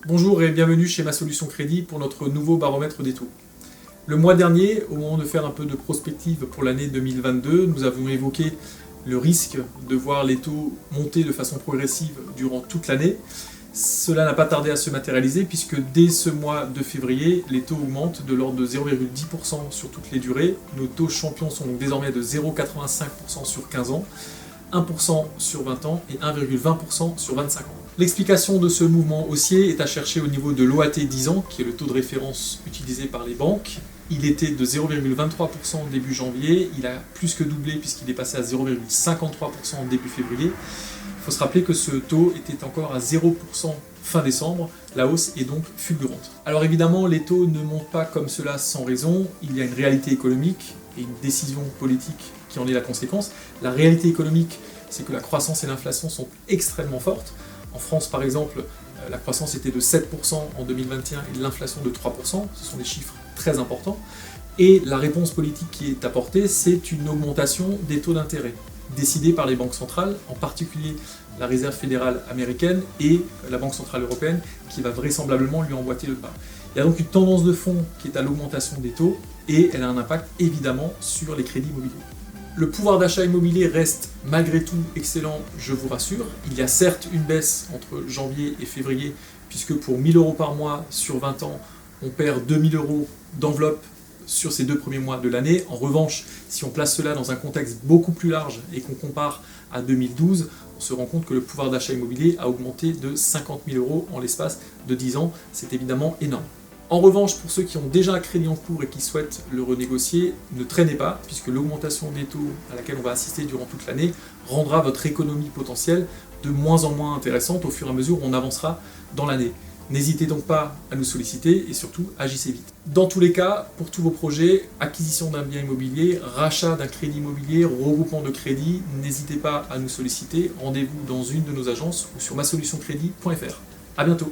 Bonjour et bienvenue chez Ma Solution Crédit pour notre nouveau baromètre des taux. Le mois dernier, au moment de faire un peu de prospective pour l'année 2022, nous avons évoqué le risque de voir les taux monter de façon progressive durant toute l'année. Cela n'a pas tardé à se matérialiser puisque dès ce mois de février, les taux augmentent de l'ordre de 0,10% sur toutes les durées. Nos taux champions sont donc désormais de 0,85% sur 15 ans, 1% sur 20 ans et 1,20% sur 25 ans. L'explication de ce mouvement haussier est à chercher au niveau de l'OAT 10 ans, qui est le taux de référence utilisé par les banques. Il était de 0,23% début janvier, il a plus que doublé puisqu'il est passé à 0,53% début février. Il faut se rappeler que ce taux était encore à 0% fin décembre, la hausse est donc fulgurante. Alors évidemment, les taux ne montent pas comme cela sans raison, il y a une réalité économique et une décision politique qui en est la conséquence. La réalité économique, c'est que la croissance et l'inflation sont extrêmement fortes. En France, par exemple, la croissance était de 7% en 2021 et l'inflation de 3%, ce sont des chiffres très importants. Et la réponse politique qui est apportée, c'est une augmentation des taux d'intérêt, décidée par les banques centrales, en particulier la Réserve fédérale américaine et la Banque centrale européenne, qui va vraisemblablement lui emboîter le pas. Il y a donc une tendance de fond qui est à l'augmentation des taux, et elle a un impact évidemment sur les crédits immobiliers. Le pouvoir d'achat immobilier reste malgré tout excellent, je vous rassure. Il y a certes une baisse entre janvier et février, puisque pour 1 000 € par mois sur 20 ans, on perd 2 000 € d'enveloppe sur ces 2 premiers mois de l'année. En revanche, si on place cela dans un contexte beaucoup plus large et qu'on compare à 2012, on se rend compte que le pouvoir d'achat immobilier a augmenté de 50 000 € en l'espace de 10 ans. C'est évidemment énorme. En revanche, pour ceux qui ont déjà un crédit en cours et qui souhaitent le renégocier, ne traînez pas, puisque l'augmentation des taux à laquelle on va assister durant toute l'année rendra votre économie potentielle de moins en moins intéressante au fur et à mesure où on avancera dans l'année. N'hésitez donc pas à nous solliciter et surtout agissez vite. Dans tous les cas, pour tous vos projets, acquisition d'un bien immobilier, rachat d'un crédit immobilier, regroupement de crédits, n'hésitez pas à nous solliciter. Rendez-vous dans une de nos agences ou sur masolutioncredit.fr. À bientôt.